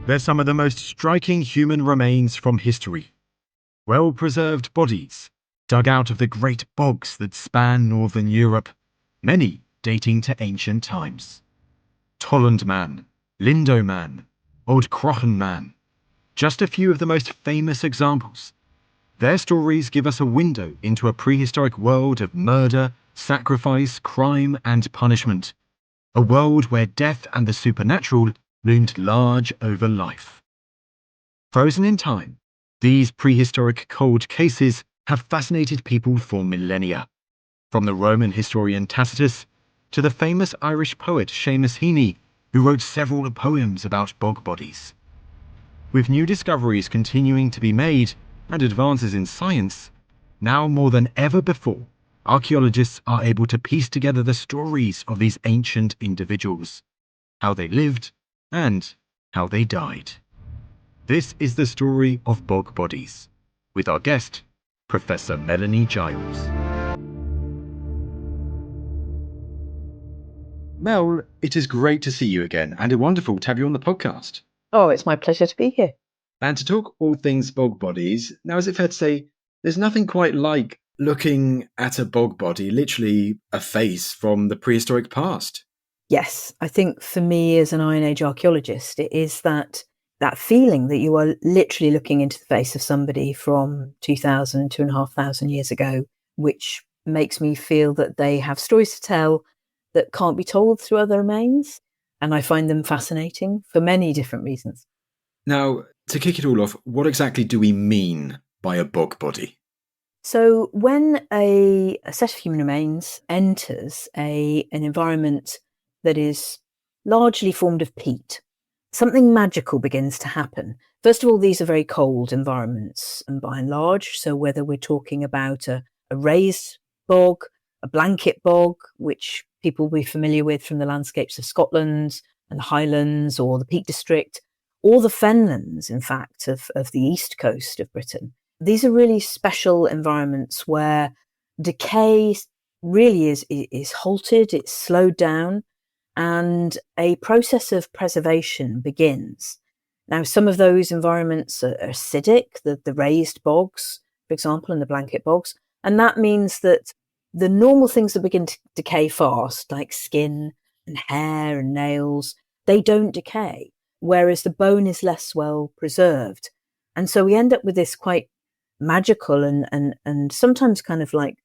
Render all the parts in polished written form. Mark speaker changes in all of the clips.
Speaker 1: They're some of the most striking human remains from history. Well-preserved bodies, dug out of the great bogs that span northern Europe, many dating to ancient times. Tolland Man, Lindo Man, Old Crochen Man, just a few of the most famous examples. Their stories give us a window into a prehistoric world of murder, sacrifice, crime, and punishment. A world where death and the supernatural loomed large over life. Frozen in time, these prehistoric cold cases have fascinated people for millennia. From the Roman historian Tacitus to the famous Irish poet Seamus Heaney, who wrote several poems about bog bodies. With new discoveries continuing to be made and advances in science, now more than ever before, archaeologists are able to piece together the stories of these ancient individuals, how they lived and how they died. This is the story of Bog Bodies, with our guest, Professor Melanie Giles. Mel, it is great to see you again, and wonderful to have you on the podcast.
Speaker 2: Oh, it's my pleasure to be here.
Speaker 1: And to talk all things bog bodies, now is it fair to say there's nothing quite like looking at a bog body, literally a face from the prehistoric past?
Speaker 2: Yes, I think for me as an Iron Age archaeologist, it is that feeling that you are literally looking into the face of somebody from 2,000, 2,500 years ago, which makes me feel that they have stories to tell that can't be told through other remains. And I find them fascinating for many different reasons.
Speaker 1: Now, to kick it all off, what exactly do we mean by a bog body?
Speaker 2: So when a set of human remains enters an environment that is largely formed of peat, something magical begins to happen. First of all, these are very cold environments, and by and large, so whether we're talking about a raised bog, a blanket bog, which people will be familiar with from the landscapes of Scotland and the Highlands or the Peak District, or the fenlands, in fact, of the east coast of Britain. These are really special environments where decay really is halted, it's slowed down, and a process of preservation begins. Now, some of those environments are acidic, the raised bogs, for example, and the blanket bogs, and that means that the normal things that begin to decay fast, like skin and hair and nails, they don't decay, whereas the bone is less well preserved. And so we end up with this quite magical and sometimes kind of like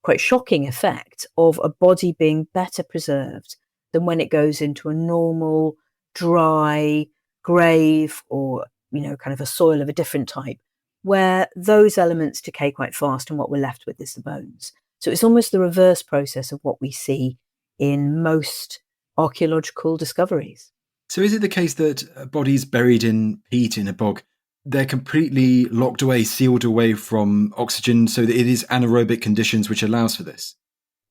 Speaker 2: quite shocking effect of a body being better preserved than when it goes into a normal, dry grave or, kind of a soil of a different type, where those elements decay quite fast and what we're left with is the bones. So it's almost the reverse process of what we see in most archaeological discoveries.
Speaker 1: So is it the case that bodies buried in peat in a bog, they're completely locked away, sealed away from oxygen, so that it is anaerobic conditions which allows for this?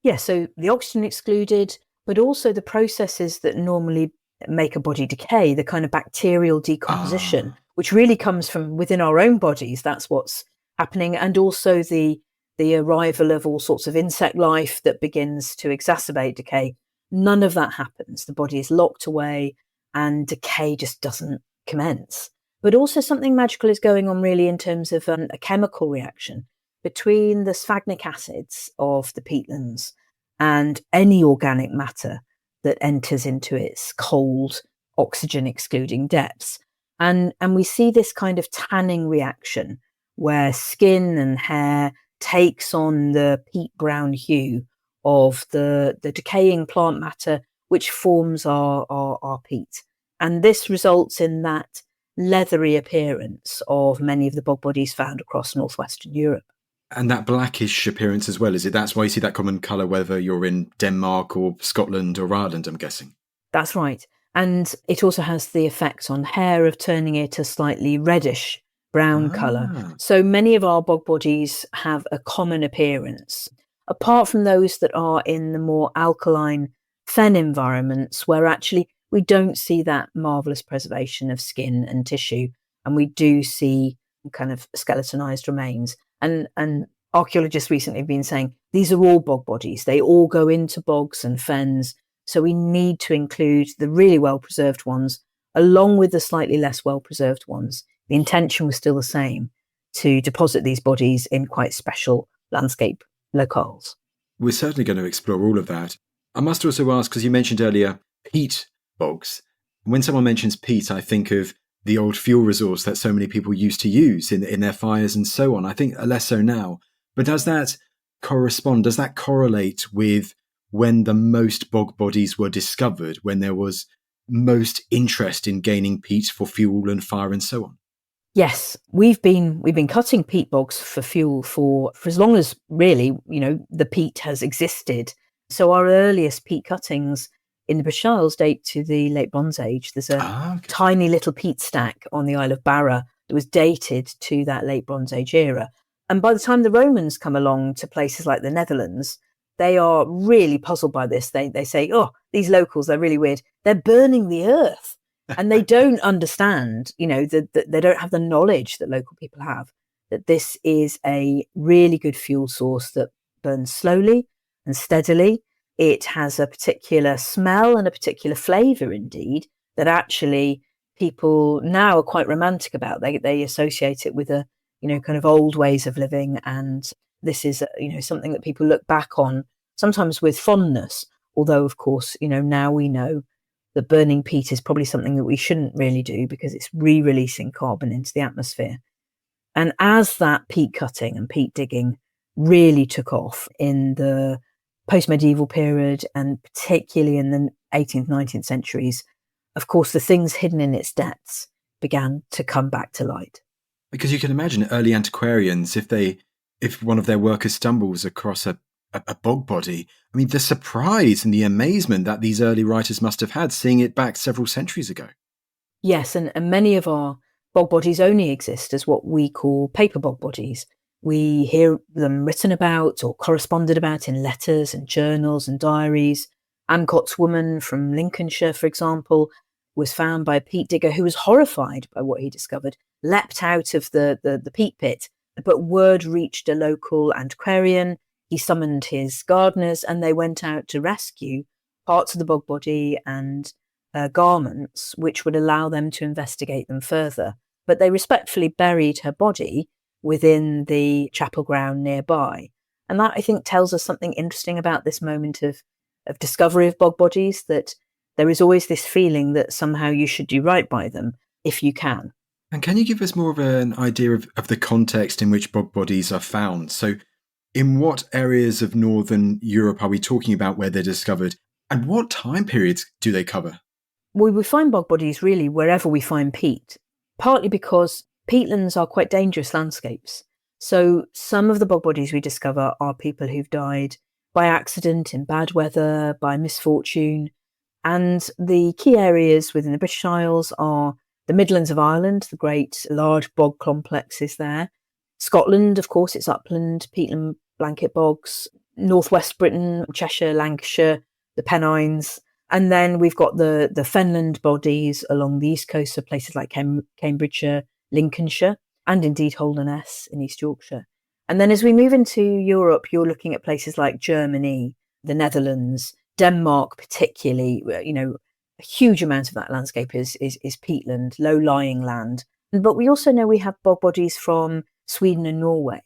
Speaker 2: Yeah, so the oxygen excluded, but also the processes that normally make a body decay, the kind of bacterial decomposition, which really comes from within our own bodies. That's what's happening. And also the arrival of all sorts of insect life that begins to exacerbate decay. None of that happens. The body is locked away and decay just doesn't commence. But also something magical is going on really in terms of a chemical reaction between the sphagnic acids of the peatlands and any organic matter that enters into its cold, oxygen-excluding depths. And we see this kind of tanning reaction where skin and hair takes on the peat brown hue of the decaying plant matter which forms our peat. And this results in that leathery appearance of many of the bog bodies found across northwestern Europe.
Speaker 1: And that blackish appearance as well, is it? That's why you see that common colour whether you're in Denmark or Scotland or Ireland, I'm guessing.
Speaker 2: That's right. And it also has the effect on hair of turning it a slightly reddish brown colour. So many of our bog bodies have a common appearance, apart from those that are in the more alkaline fen environments where actually we don't see that marvellous preservation of skin and tissue, and we do see kind of skeletonized remains. And archaeologists recently have been saying these are all bog bodies. They all go into bogs and fens. So we need to include the really well-preserved ones along with the slightly less well-preserved ones. The intention was still the same, to deposit these bodies in quite special landscape locales.
Speaker 1: We're certainly going to explore all of that. I must also ask, because you mentioned earlier peat bogs. When someone mentions peat, I think of the old fuel resource that so many people used to use in their fires and so on. I think less so now. But does that correlate with when the most bog bodies were discovered, when there was most interest in gaining peat for fuel and fire and so on?
Speaker 2: Yes, we've been cutting peat bogs for fuel for as long as really, the peat has existed. So our earliest peat cuttings in the British Isles date to the late Bronze Age. There's a tiny little peat stack on the Isle of Barra that was dated to that late Bronze Age era. And by the time the Romans come along to places like the Netherlands, they are really puzzled by this. They say, oh, these locals, they're really weird. They're burning the earth. And they don't understand, that they don't have the knowledge that local people have, that this is a really good fuel source that burns slowly and steadily. It has a particular smell and a particular flavour, indeed, that actually people now are quite romantic about. They associate it with kind of old ways of living. And this is, something that people look back on, sometimes with fondness. Although, of course, now we know that burning peat is probably something that we shouldn't really do because it's re-releasing carbon into the atmosphere. And as that peat cutting and peat digging really took off in the post-medieval period, and particularly in the 18th, 19th centuries, of course, the things hidden in its depths began to come back to light.
Speaker 1: Because you can imagine early antiquarians, if one of their workers stumbles across a bog body, I mean, the surprise and the amazement that these early writers must have had seeing it back several centuries ago.
Speaker 2: Yes, and many of our bog bodies only exist as what we call paper bog bodies. We hear them written about or corresponded about in letters and journals and diaries. Ancott's woman from Lincolnshire, for example, was found by a peat digger who was horrified by what he discovered, leapt out of the peat pit, but word reached a local antiquarian. He summoned his gardeners and they went out to rescue parts of the bog body and garments which would allow them to investigate them further. But they respectfully buried her body within the chapel ground nearby. And that, I think, tells us something interesting about this moment of discovery of bog bodies, that there is always this feeling that somehow you should do right by them if you can.
Speaker 1: And can you give us more of an idea of the context in which bog bodies are found? So in what areas of Northern Europe are we talking about where they're discovered? And what time periods do they cover?
Speaker 2: Well, we find bog bodies really wherever we find peat, partly because peatlands are quite dangerous landscapes. So some of the bog bodies we discover are people who've died by accident, in bad weather, by misfortune. And the key areas within the British Isles are the Midlands of Ireland, the great large bog complexes there. Scotland, of course, it's upland, peatland blanket bogs. Northwest Britain, Cheshire, Lancashire, the Pennines. And then we've got the fenland bodies along the east coast of places like Cambridgeshire, Lincolnshire, and indeed Holderness in East Yorkshire. And then as we move into Europe, you're looking at places like Germany, the Netherlands, Denmark particularly. A huge amount of that landscape is peatland, low-lying land. But we also know we have bog bodies from Sweden and Norway.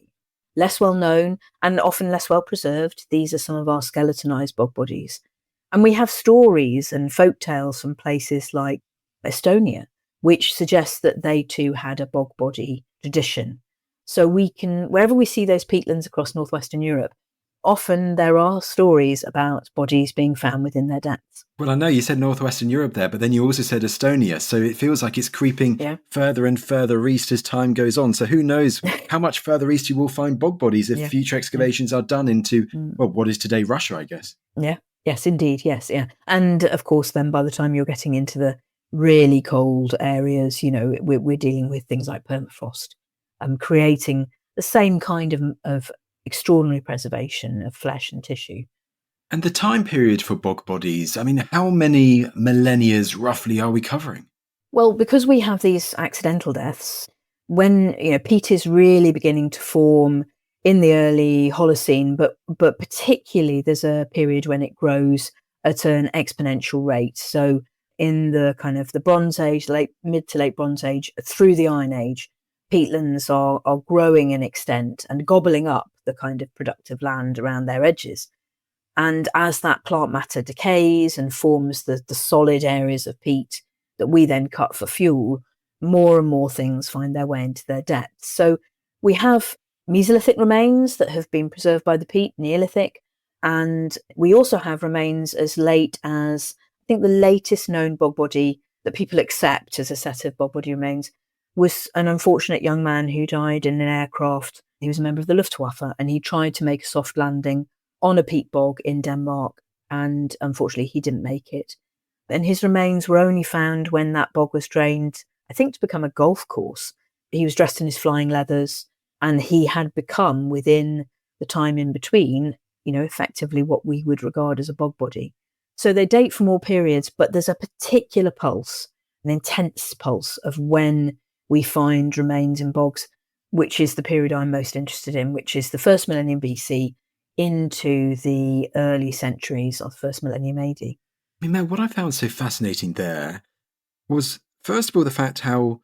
Speaker 2: Less well known and often less well preserved. These are some of our skeletonized bog bodies. And we have stories and folk tales from places like Estonia, which suggests that they too had a bog body tradition. So we can, wherever we see those peatlands across northwestern Europe, often there are stories about bodies being found within their depths.
Speaker 1: Well, I know you said northwestern Europe there, but then you also said Estonia. So it feels like it's creeping further and further east as time goes on. So who knows how much further east you will find bog bodies if future excavations are done into, what is today Russia, I guess.
Speaker 2: Yeah. Yes, indeed. Yes. Yeah. And of course, then by the time you're getting into the really cold areas, we're dealing with things like permafrost, creating the same kind of extraordinary preservation of flesh and tissue.
Speaker 1: And the time period for bog bodies, I mean, how many millennia roughly are we covering?
Speaker 2: Well, because we have these accidental deaths, when peat is really beginning to form in the early Holocene, but particularly there's a period when it grows at an exponential rate. So in the kind of the Bronze Age, mid to late Bronze Age, through the Iron Age, peatlands are growing in extent and gobbling up the kind of productive land around their edges. And as that plant matter decays and forms the solid areas of peat that we then cut for fuel, more and more things find their way into their depths. So we have Mesolithic remains that have been preserved by the peat, Neolithic, and we also have remains as late as, I think the latest known bog body that people accept as a set of bog body remains was an unfortunate young man who died in an aircraft. He was a member of the Luftwaffe, and he tried to make a soft landing on a peat bog in Denmark, and unfortunately he didn't make it. And his remains were only found when that bog was drained, I think, to become a golf course. He was dressed in his flying leathers, and he had become, within the time in between, effectively what we would regard as a bog body. So they date from all periods, but there's a particular pulse, an intense pulse of when we find remains in bogs, which is the period I'm most interested in, which is the first millennium BC into the early centuries of the first millennium AD.
Speaker 3: I mean, Mel, what I found so fascinating there was, first of all, the fact how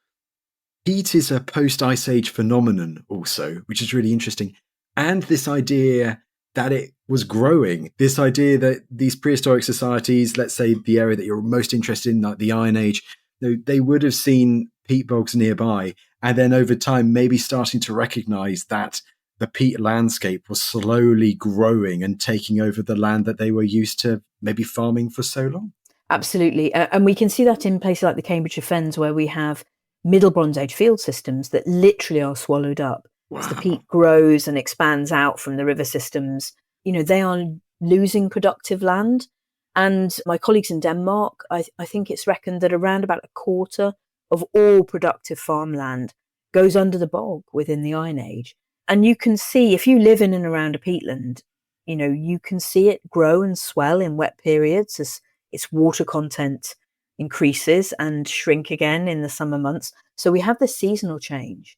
Speaker 3: peat is a post-Ice Age phenomenon also, which is really interesting. And this idea that it was growing, this idea that these prehistoric societies, let's say the area that you're most interested in, like the Iron Age, they would have seen peat bogs nearby, and then over time maybe starting to recognize that the peat landscape was slowly growing and taking over the land that they were used to maybe farming for so long.
Speaker 2: Absolutely. And we can see that in places like the Cambridgeshire Fens, where we have Middle Bronze Age field systems that literally are swallowed up.
Speaker 3: Wow.
Speaker 2: As the peat grows and expands out from the river systems, they are losing productive land. And my colleagues in Denmark, I think it's reckoned that around about a quarter of all productive farmland goes under the bog within the Iron Age. And you can see, if you live in and around a peatland, you can see it grow and swell in wet periods as its water content increases and shrink again in the summer months. So we have this seasonal change.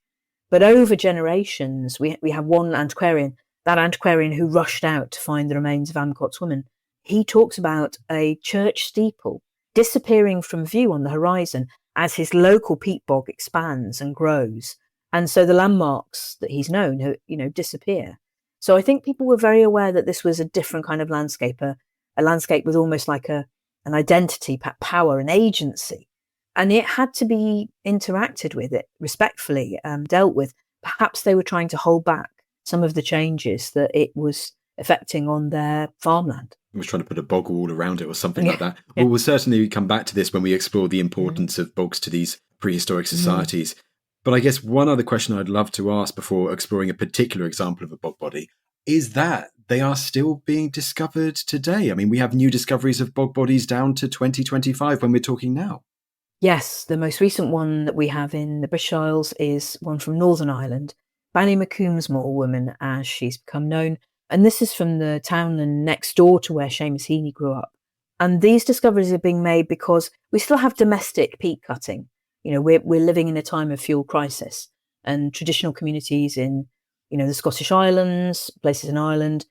Speaker 2: But over generations, we have one antiquarian, that antiquarian who rushed out to find the remains of Amcot's woman. He talks about a church steeple disappearing from view on the horizon as his local peat bog expands and grows. And so the landmarks that he's known, disappear. So I think people were very aware that this was a different kind of landscape, a landscape with almost like an identity, power, and agency. And it had to be interacted with, it respectfully dealt with. Perhaps they were trying to hold back some of the changes that it was affecting on their farmland.
Speaker 3: I was trying to put a bog wall around it or something like that.
Speaker 2: Yeah.
Speaker 3: Well, we'll certainly come back to this when we explore the importance of bogs to these prehistoric societies. But I guess one other question I'd love to ask before exploring a particular example of a bog body is that they are still being discovered today. I mean, we have new discoveries of bog bodies down to 2025 when we're talking now.
Speaker 2: Yes, the most recent one that we have in the British Isles is one from Northern Ireland, Ballymacomesmore woman, as she's become known. And this is from the townland next door to where Seamus Heaney grew up. And these discoveries are being made because we still have domestic peat cutting. We're living in a time of fuel crisis, and traditional communities in, the Scottish Islands, places in Ireland,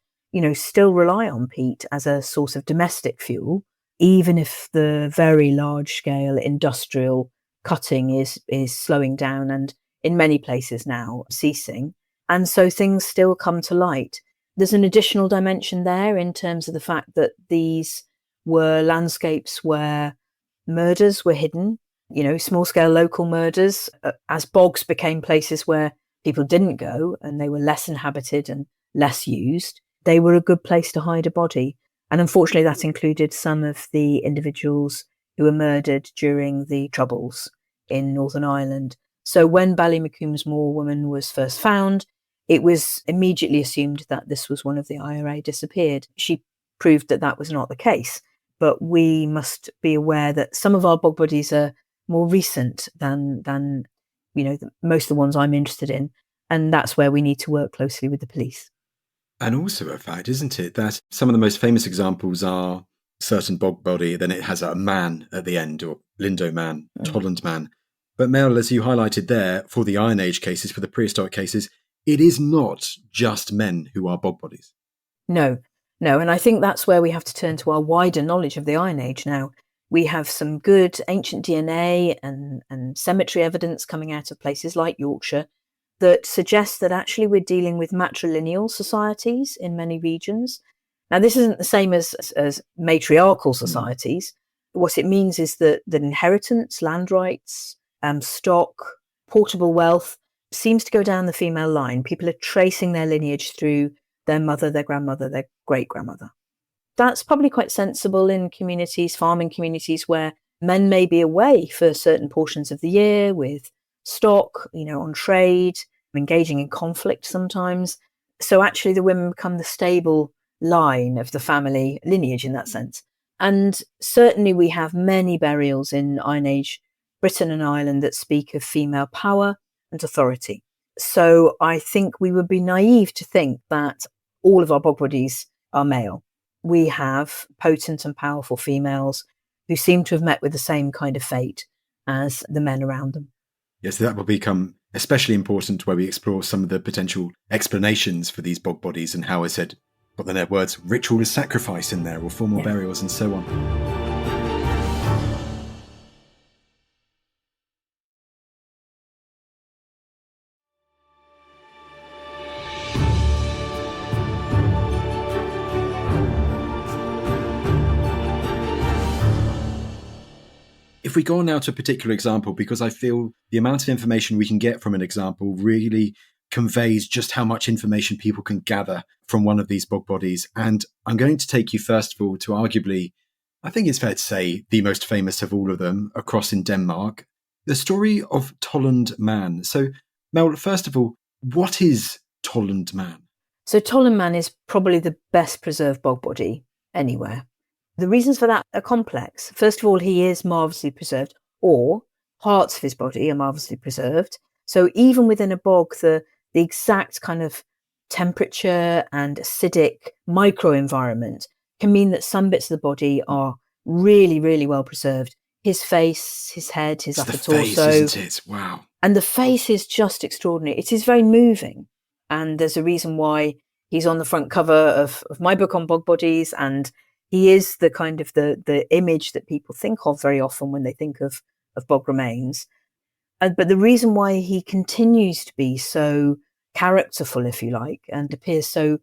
Speaker 2: still rely on peat as a source of domestic fuel, even if the very large scale industrial cutting is slowing down and in many places now ceasing. And so things still come to light. There's an additional dimension there in terms of the fact that these were landscapes where murders were hidden, small scale local murders, as bogs became places where people didn't go and they were less inhabited and less used. They were a good place to hide a body. And unfortunately, that included some of the individuals who were murdered during the Troubles in Northern Ireland. So when Ballymacomesmore woman was first found, it was immediately assumed that this was one of the IRA disappeared. She proved that that was not the case. But we must be aware that some of our bog bodies are more recent than most of the ones I'm interested in. And that's where we need to work closely with the police.
Speaker 3: And also a fact, isn't it, that some of the most famous examples are certain bog body, then it has a man at the end, or Lindo man, Tolland man. But Mel, as you highlighted there, for the Iron Age cases, for the prehistoric cases, it is not just men who are bog bodies.
Speaker 2: No. And I think that's where we have to turn to our wider knowledge of the Iron Age now. We have some good ancient DNA and cemetery evidence coming out of places like Yorkshire that suggests that actually we're dealing with matrilineal societies in many regions. Now, this isn't the same as matriarchal societies. What it means is that inheritance, land rights, stock, portable wealth seems to go down the female line. People are tracing their lineage through their mother, their grandmother, their great-grandmother. That's probably quite sensible in communities, farming communities, where men may be away for certain portions of the year with stock, on trade, engaging in conflict sometimes. So actually the women become the stable line of the family lineage in that sense. And certainly we have many burials in Iron Age Britain and Ireland that speak of female power and authority. So I think we would be naive to think that all of our bog bodies are male. We have potent and powerful females who seem to have met with the same kind of fate as the men around them.
Speaker 3: Yes, that will become especially important where we explore some of the potential explanations for these bog bodies and how, I said, got the words ritual as sacrifice in there, or formal burials and so on. If we go on now to a particular example, because I feel the amount of information we can get from an example really conveys just how much information people can gather from one of these bog bodies. And I'm going to take you first of all to arguably, I think it's fair to say, the most famous of all of them, across in Denmark, the story of Tolland Man. So Mel, first of all, what is Tolland Man?
Speaker 2: So Tolland Man is probably the best preserved bog body anywhere. The reasons for that are complex. First of all, he is marvellously preserved, or parts of his body are marvellously preserved. So even within a bog, the exact kind of temperature and acidic microenvironment can mean that some bits of the body are really, really well preserved. His face, his head, his upper torso.
Speaker 3: Face, isn't it? Wow.
Speaker 2: And the face is just extraordinary. It is very moving. And there's a reason why he's on the front cover of my book on bog bodies, and he is the kind of the image that people think of very often when they think of bog remains. But the reason why he continues to be so characterful, if you like, and appears so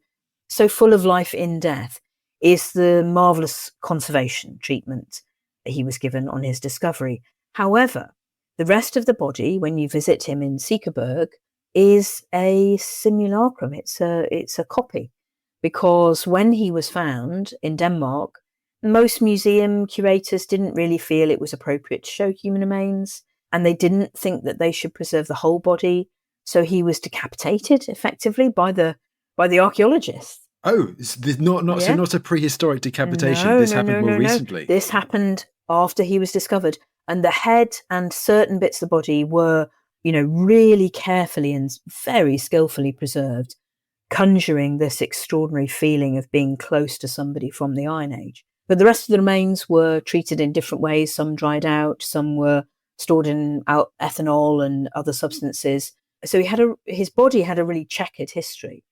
Speaker 2: full of life in death is the marvellous conservation treatment that he was given on his discovery. However, the rest of the body, when you visit him in Seekeberg, is a simulacrum. It's a copy. Because when he was found in Denmark, most museum curators didn't really feel it was appropriate to show human remains, and they didn't think that they should preserve the whole body. So he was decapitated effectively by the archaeologists.
Speaker 3: Oh, so not a prehistoric decapitation. This happened more recently.
Speaker 2: This happened after he was discovered, and the head and certain bits of the body were, really carefully and very skillfully preserved, conjuring this extraordinary feeling of being close to somebody from the Iron Age. But the rest of the remains were treated in different ways. Some dried out, some were stored in ethanol and other substances. So his body had a really checkered history.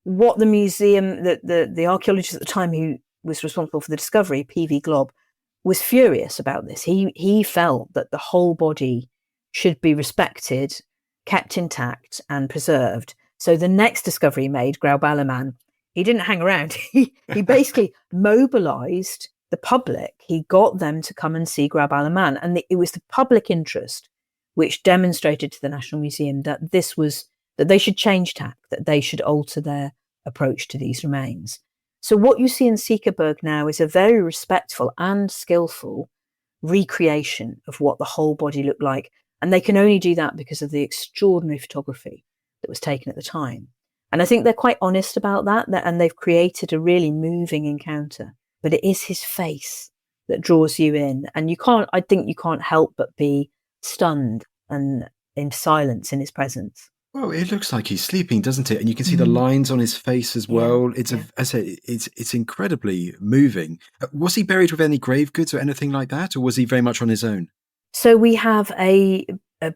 Speaker 2: What the museum, the archaeologist at the time who was responsible for the discovery, P.V. Glob, was furious about this. He felt that the whole body should be respected, kept intact and preserved. So the next discovery he made, Grauballerman, he didn't hang around. He basically mobilized the public. He got them to come and see Grauballerman. And it was the public interest which demonstrated to the National Museum that that they should change tack, that they should alter their approach to these remains. So what you see in Seekeberg now is a very respectful and skillful recreation of what the whole body looked like. And they can only do that because of the extraordinary photography that was taken at the time. And I think they're quite honest about that, and they've created a really moving encounter. But it is his face that draws you in. And I think you can't help but be stunned and in silence in his presence.
Speaker 3: Well, it looks like he's sleeping, doesn't it? And you can see the lines on his face as well. It's incredibly moving. Was he buried with any grave goods or anything like that? Or was he very much on his own?
Speaker 2: So we have a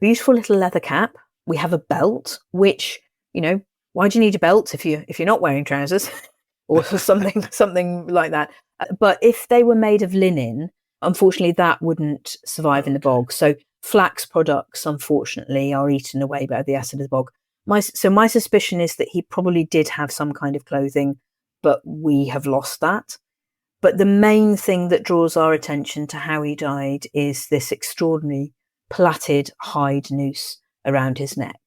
Speaker 2: beautiful little leather cap. We have a belt, which, why do you need a belt if you're not wearing trousers or something like that? But if they were made of linen unfortunately, that wouldn't survive in the bog. So flax products, unfortunately, are eaten away by the acid of the bog. My suspicion is that he probably did have some kind of clothing, but we have lost that. But the main thing that draws our attention to how he died is this extraordinary plaited hide noose around his neck.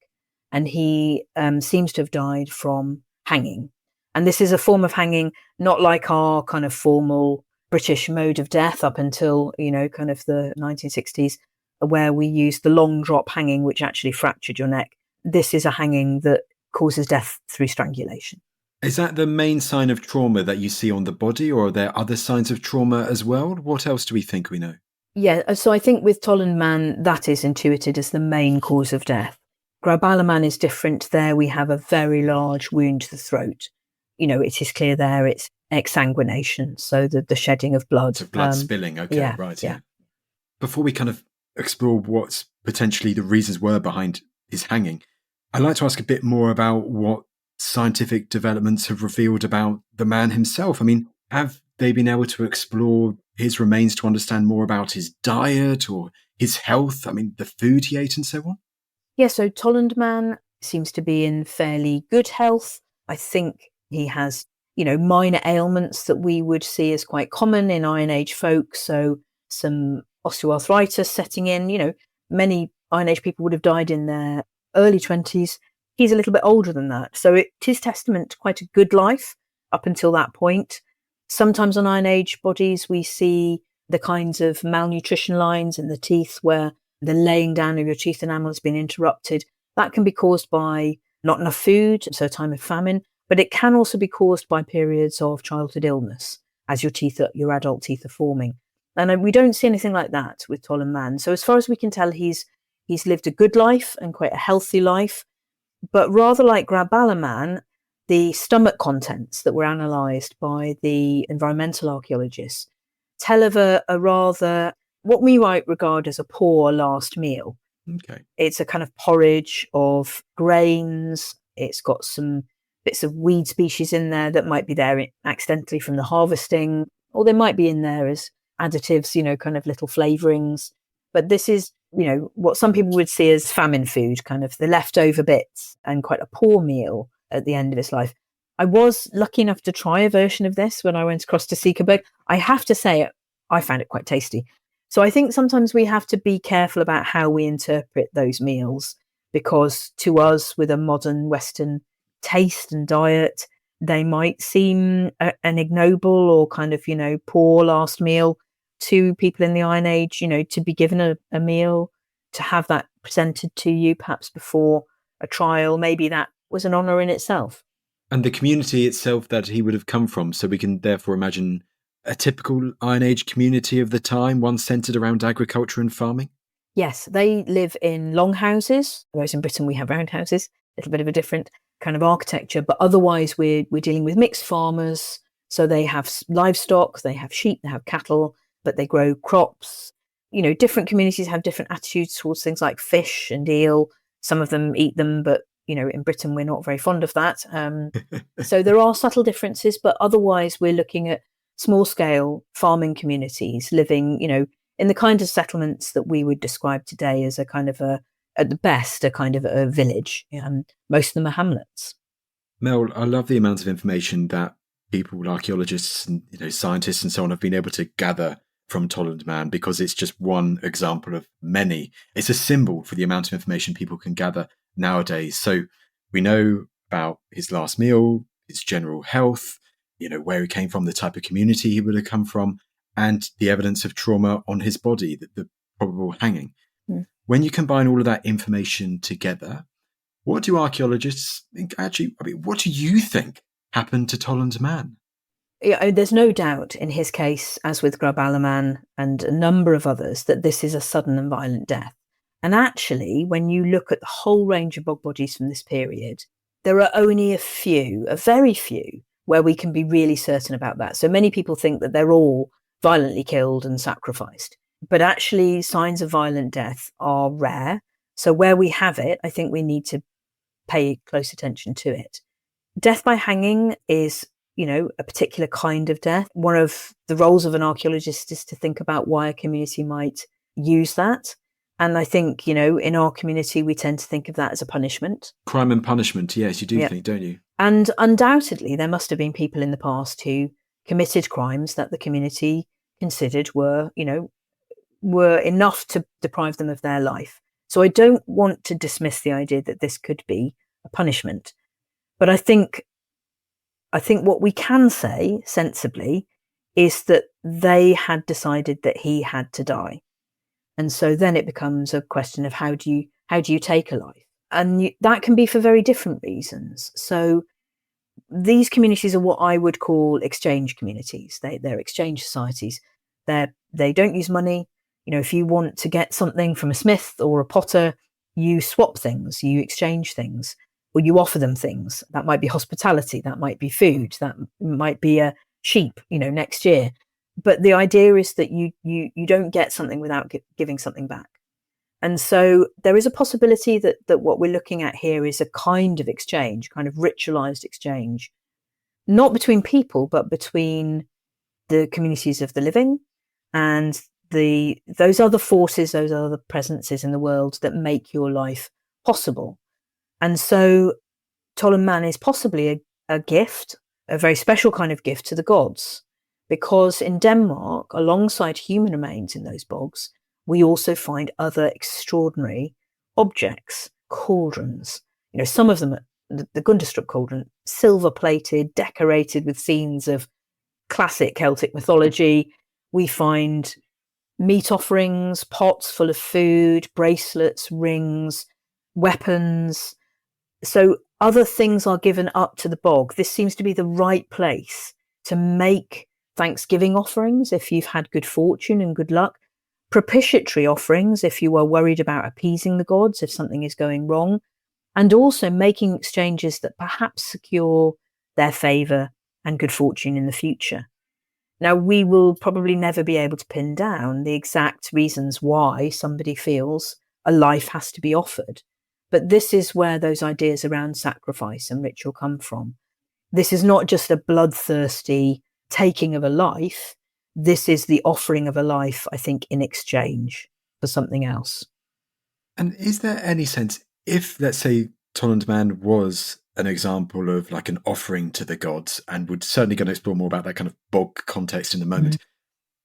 Speaker 2: And he seems to have died from hanging. And this is a form of hanging, not like our kind of formal British mode of death up until, kind of the 1960s, where we used the long drop hanging, which actually fractured your neck. This is a hanging that causes death through strangulation.
Speaker 3: Is that the main sign of trauma that you see on the body, or are there other signs of trauma as well? What else do we think we know?
Speaker 2: Yeah, so I think with Tollund Man, that is intuited as the main cause of death. Grabalaman is different. There we have a very large wound to the throat. It is clear there it's exsanguination, so the shedding of blood.
Speaker 3: So blood spilling, okay,
Speaker 2: yeah,
Speaker 3: right.
Speaker 2: Yeah.
Speaker 3: Before we kind of explore what potentially the reasons were behind his hanging, I'd like to ask a bit more about what scientific developments have revealed about the man himself. I mean, have they been able to explore his remains to understand more about his diet or his health? I mean, the food he ate and so on?
Speaker 2: Yeah, so Tollund Man seems to be in fairly good health. I think he has, minor ailments that we would see as quite common in Iron Age folk. So some osteoarthritis setting in, many Iron Age people would have died in their early 20s. He's a little bit older than that. So it is testament to quite a good life up until that point. Sometimes on Iron Age bodies, we see the kinds of malnutrition lines in the teeth where the laying down of your teeth enamel has been interrupted. That can be caused by not enough food, so a time of famine, but it can also be caused by periods of childhood illness as your adult teeth are forming. And we don't see anything like that with Tollund Man. So as far as we can tell, he's lived a good life and quite a healthy life. But rather like Grabalaman, the stomach contents that were analysed by the environmental archaeologists tell of a rather, what we might regard as a poor last meal.
Speaker 3: Okay.
Speaker 2: It's a kind of porridge of grains. It's got some bits of weed species in there that might be there accidentally from the harvesting, or they might be in there as additives, kind of little flavourings. But this is, what some people would see as famine food, kind of the leftover bits, and quite a poor meal at the end of his life. I was lucky enough to try a version of this when I went across to Seekerberg. I have to say, I found it quite tasty. So I think sometimes we have to be careful about how we interpret those meals, because to us, with a modern Western taste and diet, they might seem an ignoble or kind of, poor last meal. To people in the Iron Age, to be given a meal, to have that presented to you perhaps before a trial, maybe that was an honour in itself.
Speaker 3: And the community itself that he would have come from, so we can therefore imagine a typical Iron Age community of the time, one centred around agriculture and farming?
Speaker 2: Yes, they live in longhouses, whereas in Britain we have roundhouses, a little bit of a different kind of architecture, but otherwise we're dealing with mixed farmers. So they have livestock, they have sheep, they have cattle, but they grow crops. Different communities have different attitudes towards things like fish and eel. Some of them eat them, but, in Britain, we're not very fond of that. So there are subtle differences, but otherwise we're looking at small scale farming communities living, in the kind of settlements that we would describe today as a kind of at the best, a kind of a village. Most of them are hamlets.
Speaker 3: Mel, I love the amount of information that people, archaeologists and scientists and so on have been able to gather from Tollund Man, because it's just one example of many. It's a symbol for the amount of information people can gather nowadays. So we know about his last meal, his general health, where he came from, the type of community he would have come from, and the evidence of trauma on his body, the probable hanging.
Speaker 2: Mm.
Speaker 3: When you combine all of that information together, what do archaeologists think what do you think happened to Tollund Man?
Speaker 2: Yeah, there's no doubt in his case, as with Grabalaman and a number of others, that this is a sudden and violent death. And actually, when you look at the whole range of bog bodies from this period, there are only a very few, where we can be really certain about that. So many people think that they're all violently killed and sacrificed. But actually, signs of violent death are rare. So where we have it, I think we need to pay close attention to it. Death by hanging is a particular kind of death. One of the roles of an archaeologist is to think about why a community might use that. And I think, in our community, we tend to think of that as a punishment.
Speaker 3: Crime and punishment, yes, you do think, don't you?
Speaker 2: And undoubtedly, there must have been people in the past who committed crimes that the community considered were enough to deprive them of their life. So I don't want to dismiss the idea that this could be a punishment. But I think what we can say sensibly is that they had decided that he had to die. And so then it becomes a question of how do you take a life? And that can be for very different reasons. So these communities are what I would call exchange communities. They're exchange societies. They don't use money. If you want to get something from a smith or a potter, you swap things, you exchange things, or you offer them things. That might be hospitality, that might be food, that might be a sheep, next year. But the idea is that you don't get something without giving something back. And so there is a possibility that what we're looking at here is a kind of exchange, kind of ritualized exchange, not between people, but between the communities of the living and those other forces, those other presences in the world that make your life possible. And so Tollund Man is possibly a gift, a very special kind of gift to the gods, because in Denmark, alongside human remains in those bogs, we also find other extraordinary objects, cauldrons. Some of them, the Gundestrup cauldron, silver-plated, decorated with scenes of classic Celtic mythology. We find meat offerings, pots full of food, bracelets, rings, weapons. So other things are given up to the bog. This seems to be the right place to make Thanksgiving offerings if you've had good fortune and good luck, propitiatory offerings if you are worried about appeasing the gods if something is going wrong, and also making exchanges that perhaps secure their favour and good fortune in the future. Now, we will probably never be able to pin down the exact reasons why somebody feels a life has to be offered, but this is where those ideas around sacrifice and ritual come from. This is not just a bloodthirsty taking of a life. This is the offering of a life, I think, in exchange for something else.
Speaker 3: And is there any sense, if, let's say, Tollund Man was an example of like an offering to the gods, and we're certainly going to explore more about that kind of bog context in a moment,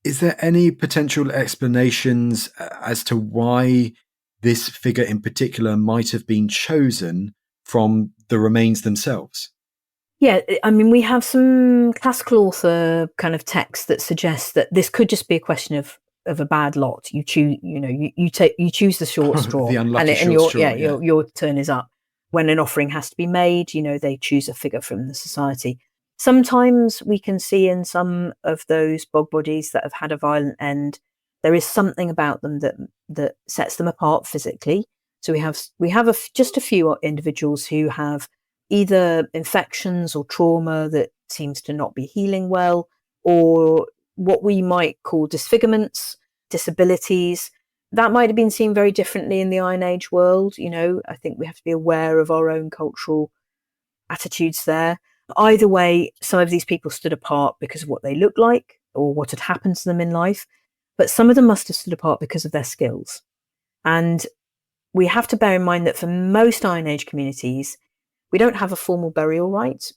Speaker 3: is there any potential explanations as to why this figure in particular might have been chosen from the remains themselves?
Speaker 2: Yeah, I mean, we have some classical author kind of texts that suggest that this could just be a question of a bad lot. You choose, you choose the short straw,
Speaker 3: the unlucky
Speaker 2: and
Speaker 3: short straw.
Speaker 2: Your turn is up. When an offering has to be made, they choose a figure from the society. Sometimes we can see in some of those bog bodies that have had a violent end, there is something about them that sets them apart physically. So we have just a few individuals who have either infections or trauma that seems to not be healing well, or what we might call disfigurements, disabilities. That might have been seen very differently in the Iron Age world. I think we have to be aware of our own cultural attitudes there. Either way, some of these people stood apart because of what they looked like or what had happened to them in life, but some of them must have stood apart because of their skills. And we have to bear in mind that for most Iron Age communities, we don't have a formal burial rite.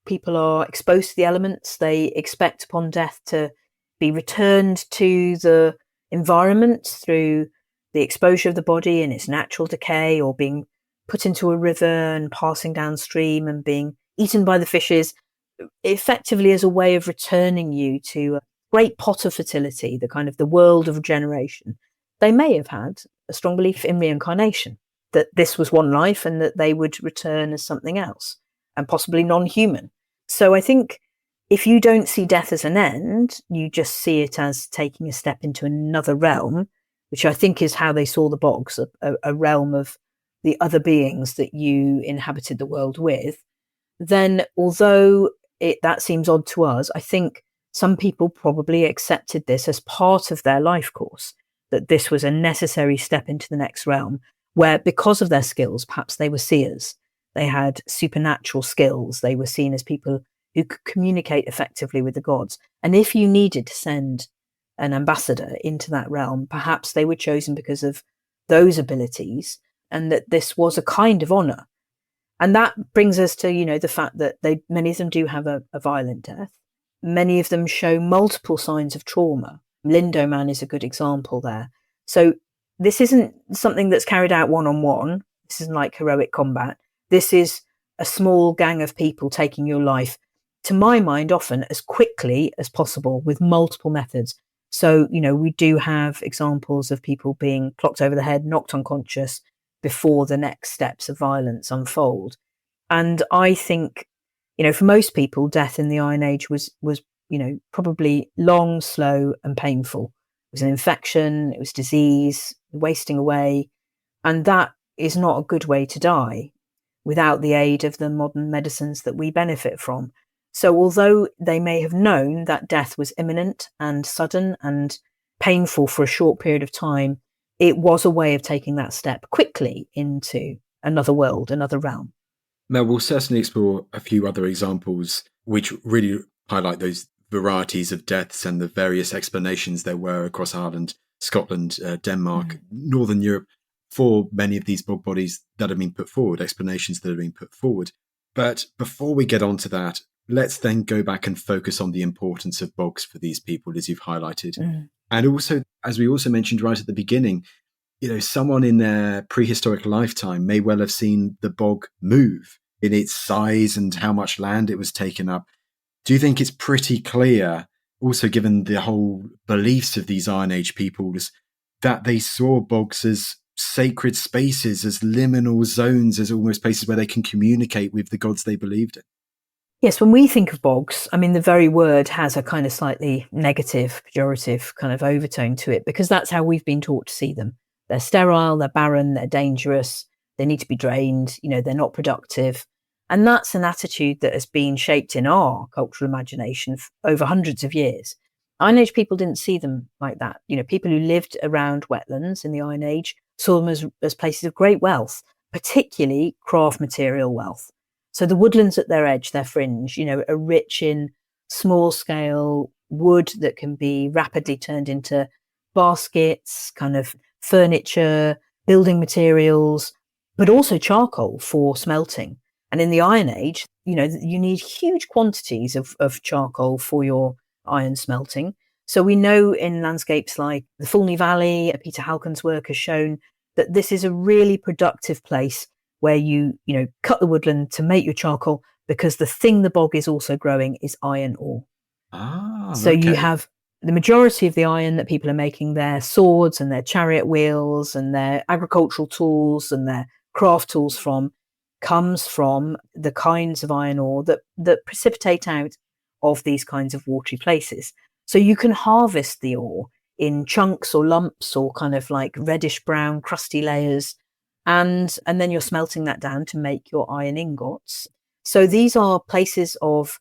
Speaker 2: People are exposed to the elements. They expect upon death to be returned to the environment through the exposure of the body and its natural decay, or being put into a river and passing downstream and being eaten by the fishes, effectively as a way of returning you to a great pot of fertility, the kind of the world of regeneration. They may have had a strong belief in reincarnation, that this was one life and that they would return as something else, and possibly non-human. So I think if you don't see death as an end, you just see it as taking a step into another realm, which I think is how they saw the bogs, a realm of the other beings that you inhabited the world with. Then, although that seems odd to us, I think some people probably accepted this as part of their life course, that this was a necessary step into the next realm, where because of their skills, perhaps they were seers, they had supernatural skills, they were seen as people who could communicate effectively with the gods. And if you needed to send an ambassador into that realm, perhaps they were chosen because of those abilities, and that this was a kind of honor. And that brings us to, the fact that many of them do have a violent death. Many of them show multiple signs of trauma. Lindoman is a good example there. So this isn't something that's carried out one-on-one. This isn't like heroic combat. This is a small gang of people taking your life, to my mind, often as quickly as possible with multiple methods. So, we do have examples of people being clocked over the head, knocked unconscious before the next steps of violence unfold. And I think, for most people, death in the Iron Age was probably long, slow and painful. It was an infection, it was disease, wasting away. And that is not a good way to die without the aid of the modern medicines that we benefit from. So although they may have known that death was imminent and sudden and painful for a short period of time, it was a way of taking that step quickly into another world, another realm.
Speaker 3: Mel, we'll certainly explore a few other examples which really highlight those varieties of deaths and the various explanations there were across Ireland, Scotland, Denmark, Northern Europe, for many of these bog bodies that have been put forward, explanations that have been put forward. But before we get on to that, let's then go back and focus on the importance of bogs for these people, as you've highlighted. And also, as we also mentioned right at the beginning, someone in their prehistoric lifetime may well have seen the bog move in its size and how much land it was taken up. Do you think it's pretty clear, also given the whole beliefs of these Iron Age peoples, that they saw bogs as sacred spaces, as liminal zones, as almost places where they can communicate with the gods they believed in?
Speaker 2: Yes, when we think of bogs, the very word has a kind of slightly negative, pejorative kind of overtone to it, because that's how we've been taught to see them. They're sterile, they're barren, they're dangerous, they need to be drained, they're not productive. And that's an attitude that has been shaped in our cultural imagination over hundreds of years. Iron Age people didn't see them like that. People who lived around wetlands in the Iron Age saw them as places of great wealth, particularly craft material wealth. So the woodlands at their edge, their fringe, are rich in small scale wood that can be rapidly turned into baskets, kind of furniture, building materials, but also charcoal for smelting. And in the Iron Age, you need huge quantities of charcoal for your iron smelting. So we know in landscapes like the Fulney Valley, Peter Halcon's work has shown that this is a really productive place where you cut the woodland to make your charcoal, because the thing the bog is also growing is iron ore. So
Speaker 3: okay.
Speaker 2: You have the majority of the iron that people are making their swords and their chariot wheels and their agricultural tools and their craft tools from comes from the kinds of iron ore that precipitate out of these kinds of watery places. So you can harvest the ore in chunks or lumps or kind of like reddish brown crusty layers, and then you're smelting that down to make your iron ingots. So these are places of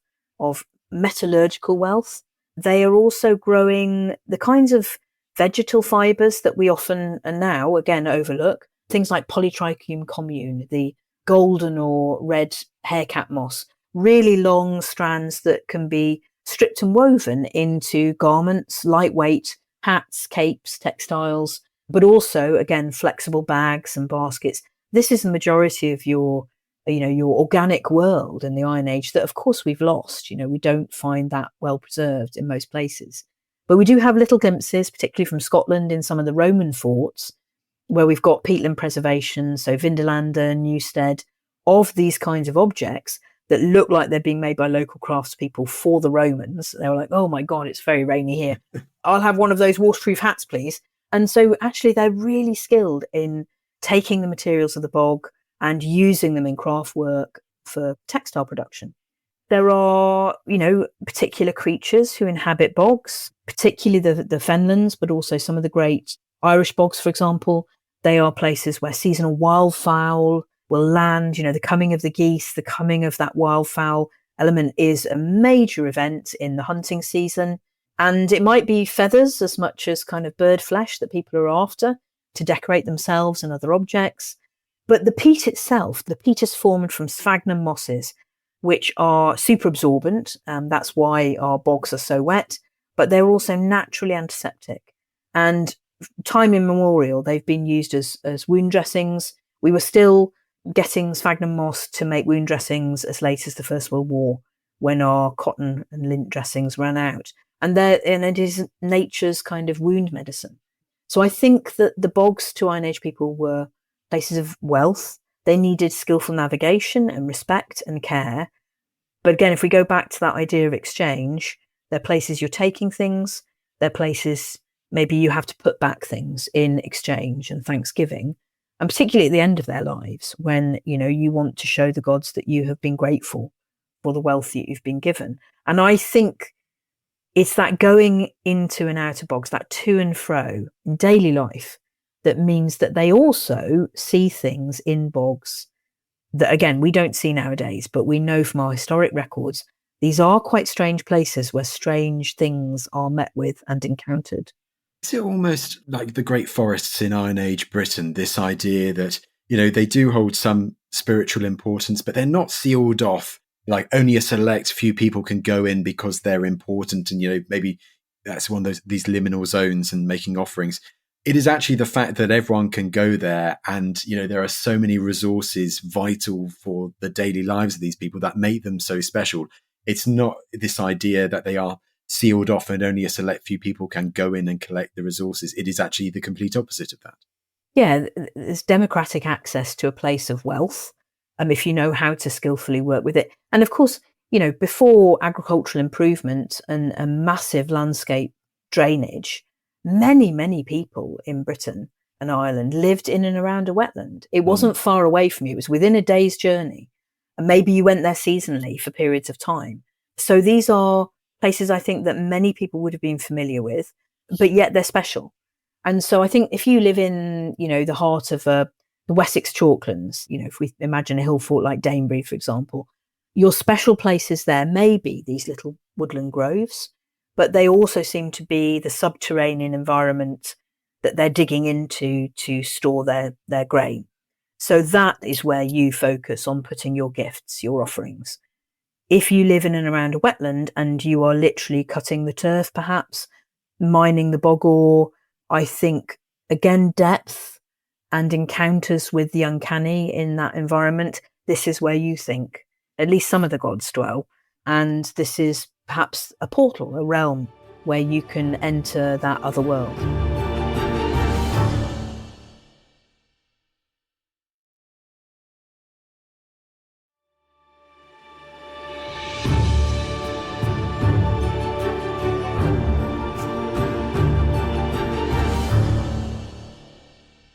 Speaker 2: metallurgical wealth. They are also growing the kinds of vegetal fibers that we often and now again overlook, things like Polytrichium commune, the golden or red haircat moss, really long strands that can be stripped and woven into garments, lightweight hats, capes, textiles, but also, again, flexible bags and baskets. This is the majority of your organic world in the Iron Age that, of course, we've lost. We don't find that well preserved in most places. But we do have little glimpses, particularly from Scotland in some of the Roman forts, where we've got peatland preservation, so Vindelander, Newstead, of these kinds of objects that look like they're being made by local craftspeople for the Romans. They were like, oh my God, it's very rainy here. I'll have one of those waterproof hats, please. And so actually they're really skilled in taking the materials of the bog and using them in craft work for textile production. There are, particular creatures who inhabit bogs, particularly the fenlands, but also some of the great Irish bogs, for example. They are places where seasonal wildfowl will land. The coming of the geese, the coming of that wildfowl element is a major event in the hunting season. And it might be feathers as much as kind of bird flesh that people are after to decorate themselves and other objects. But the peat itself, the peat is formed from sphagnum mosses. which are super absorbent. That's why our bogs are so wet, but they're also naturally antiseptic. And time immemorial, they've been used as wound dressings. We were still getting sphagnum moss to make wound dressings as late as the First World War, when our cotton and lint dressings ran out. And it is nature's kind of wound medicine. So I think that the bogs to Iron Age people were places of wealth. They needed skillful navigation and respect and care. But again, if we go back to that idea of exchange, they're places you're taking things. They're places maybe you have to put back things in exchange and thanksgiving. And particularly at the end of their lives, when, you want to show the gods that you have been grateful for the wealth that you've been given. And I think it's that going into and out of bogs, that to and fro in daily life, that means that they also see things in bogs that, again, we don't see nowadays, but we know from our historic records, these are quite strange places where strange things are met with and encountered.
Speaker 3: Is it almost like the great forests in Iron Age Britain, this idea that, they do hold some spiritual importance, but they're not sealed off, like only a select few people can go in because they're important, and, maybe that's one of these liminal zones and making offerings. It is actually the fact that everyone can go there, and, there are so many resources vital for the daily lives of these people that make them so special. It's not this idea that they are sealed off and only a select few people can go in and collect the resources. It is actually the complete opposite of that.
Speaker 2: Yeah, there's democratic access to a place of wealth, if you know how to skillfully work with it. And of course, before agricultural improvement and a massive landscape drainage, many people in Britain and Ireland lived in and around a wetland. It wasn't far away from you. It was within a day's journey. And maybe you went there seasonally for periods of time. So these are places I think that many people would have been familiar with, but yet they're special. And so I think if you live in, the heart of the Wessex Chalklands, if we imagine a hill fort like Danebury, for example, your special places there may be these little woodland groves, but they also seem to be the subterranean environment that they're digging into to store their grain. So that is where you focus on putting your gifts, your offerings. If you live in and around a wetland and you are literally cutting the turf, perhaps mining the bog ore, I think, again, depth and encounters with the uncanny in that environment, this is where you think at least some of the gods dwell. And this is perhaps a portal, a realm where you can enter that other world.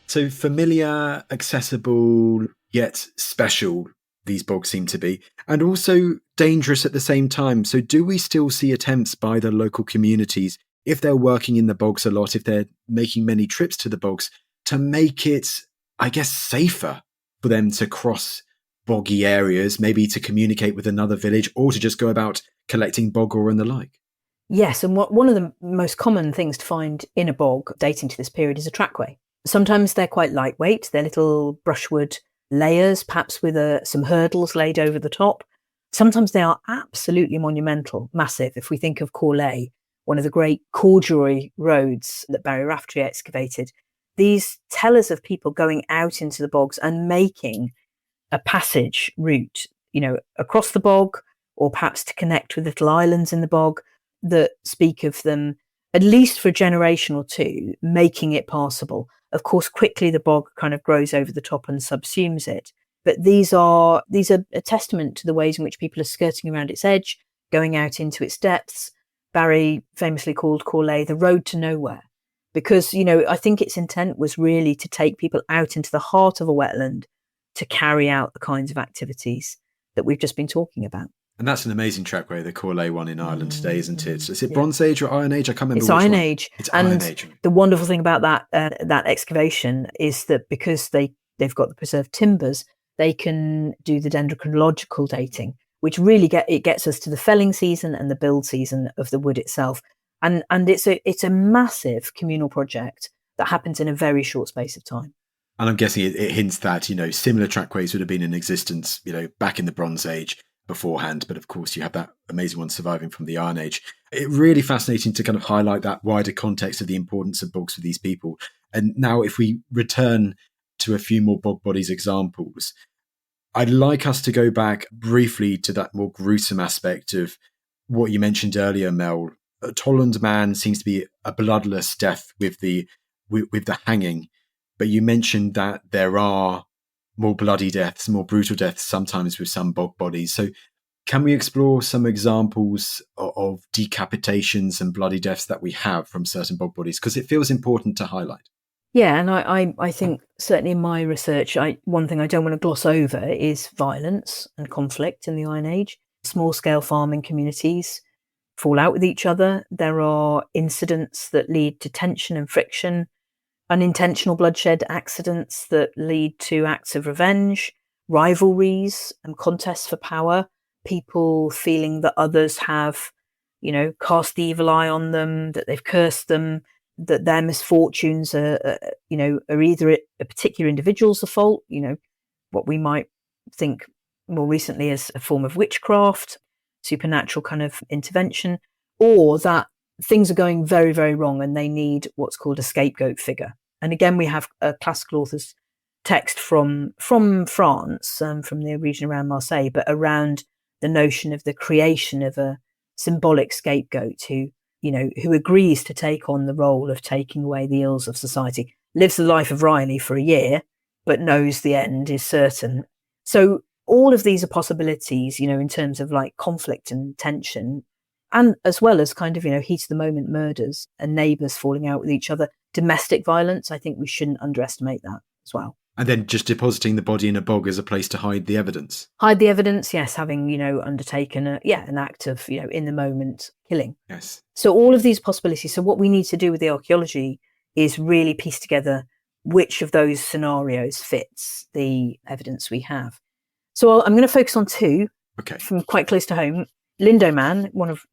Speaker 3: So familiar, accessible, yet special, these bogs seem to be, and also dangerous at the same time. So do we still see attempts by the local communities, if they're working in the bogs a lot, if they're making many trips to the bogs, to make it, I guess, safer for them to cross boggy areas, maybe to communicate with another village, or to just go about collecting bog ore and the like?
Speaker 2: Yes, and one of the most common things to find in a bog dating to this period is a trackway. Sometimes they're quite lightweight. They're little brushwood layers, perhaps with some hurdles laid over the top. Sometimes they are absolutely monumental, massive. If we think of Corlay, one of the great corduroy roads that Barry Raftery excavated, these tell us of people going out into the bogs and making a passage route, across the bog, or perhaps to connect with little islands in the bog that speak of them, at least for a generation or two, making it passable. Of course, quickly the bog kind of grows over the top and subsumes it. But these are a testament to the ways in which people are skirting around its edge, going out into its depths. Barry famously called Corlay the road to nowhere, because, I think its intent was really to take people out into the heart of a wetland to carry out the kinds of activities that we've just been talking about.
Speaker 3: And that's an amazing trackway, the Corlay one in Ireland today, isn't it? Is it Bronze Age or Iron Age? I can't remember.
Speaker 2: It's
Speaker 3: which
Speaker 2: Iron
Speaker 3: one.
Speaker 2: Age.
Speaker 3: It's
Speaker 2: and
Speaker 3: Iron Age.
Speaker 2: The wonderful thing about that excavation is that because they've got the preserved timbers, they can do the dendrochronological dating, which really gets us to the felling season and the build season of the wood itself. And it's a massive communal project that happens in a very short space of time.
Speaker 3: And I'm guessing it hints that, similar trackways would have been in existence, back in the Bronze Age. beforehand, but of course you have that amazing one surviving from the Iron Age. It's really fascinating to kind of highlight that wider context of the importance of bogs for these people. And now if we return to a few more Bog Bodies examples, I'd like us to go back briefly to that more gruesome aspect of what you mentioned earlier, Mel. Tolland Man seems to be a bloodless death with the hanging, but you mentioned that there are more bloody deaths, more brutal deaths sometimes with some Bog Bodies. So can we explore some examples of decapitations and bloody deaths that we have from certain Bog Bodies? Because it feels important to highlight.
Speaker 2: Yeah, and I think certainly in my research, one thing I don't want to gloss over is violence and conflict in the Iron Age. Small-scale farming communities fall out with each other. There are incidents that lead to tension and friction, unintentional bloodshed, accidents that lead to acts of revenge, rivalries and contests for power, people feeling that others have, cast the evil eye on them, that they've cursed them, that their misfortunes are either a particular individual's fault, what we might think more recently as a form of witchcraft, supernatural kind of intervention, or that things are going very, very wrong and they need what's called a scapegoat figure. And again, we have a classical author's text from France, from the region around Marseille, but around the notion of the creation of a symbolic scapegoat who agrees to take on the role of taking away the ills of society, lives the life of Riley for a year, but knows the end is certain. So all of these are possibilities, in terms of like conflict and tension, and as well as kind of, heat of the moment murders and neighbours falling out with each other. Domestic violence, I think we shouldn't underestimate that as well.
Speaker 3: And then just depositing the body in a bog as a place to hide the evidence.
Speaker 2: Hide the evidence, yes, having, undertaken an act of, in the moment killing.
Speaker 3: Yes.
Speaker 2: So all of these possibilities. So what we need to do with the archaeology is really piece together which of those scenarios fits the evidence we have. So I'm going to focus on two from quite close to home. Lindo Man, one of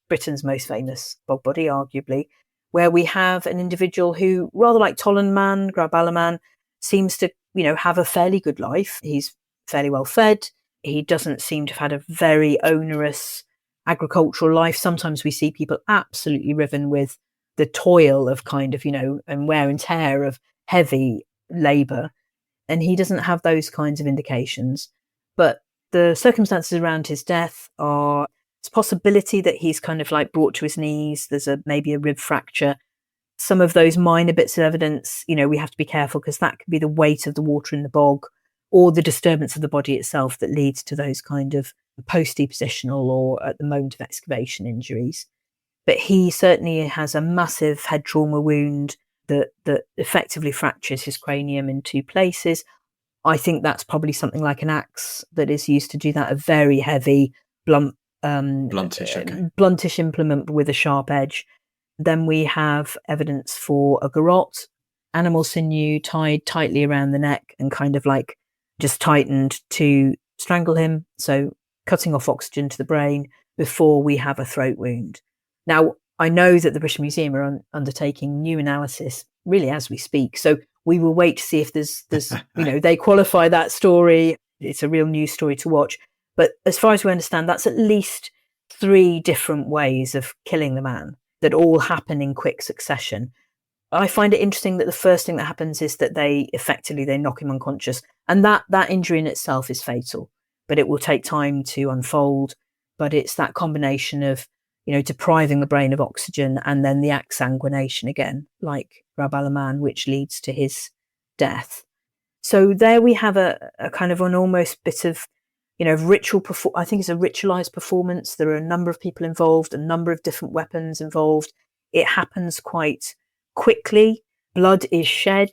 Speaker 2: Britain's most famous bog body, arguably, where we have an individual who, rather like Tolland Man, Graballa Man, seems to, have a fairly good life. He's fairly well fed. He doesn't seem to have had a very onerous agricultural life. Sometimes we see people absolutely riven with the toil of kind of, and wear and tear of heavy labour. And he doesn't have those kinds of indications. But the circumstances around his death are, it's a possibility that he's kind of like brought to his knees. There's maybe a rib fracture. Some of those minor bits of evidence, we have to be careful because that could be the weight of the water in the bog or the disturbance of the body itself that leads to those kind of post-depositional or at the moment of excavation injuries. But he certainly has a massive head trauma wound that effectively fractures his cranium in two places. I think that's probably something like an axe that is used to do that, a very heavy, bluntish implement with a sharp edge. Then we have evidence for a garrote, animal sinew tied tightly around the neck and kind of like just tightened to strangle him. So cutting off oxygen to the brain before we have a throat wound. Now, I know that the British Museum are undertaking new analysis really as we speak. So we will wait to see if there's they qualify that story. It's a real news story to watch. But as far as we understand, that's at least 3 different ways of killing the man that all happen in quick succession. I find it interesting that the first thing that happens is that they knock him unconscious. And that injury in itself is fatal, but it will take time to unfold. But it's that combination of, depriving the brain of oxygen and then the exsanguination again, like Graballa Man, which leads to his death. So there we have a kind of an almost bit of, ritual. I think it's a ritualized performance. There are a number of people involved, a number of different weapons involved. It happens quite quickly. Blood is shed,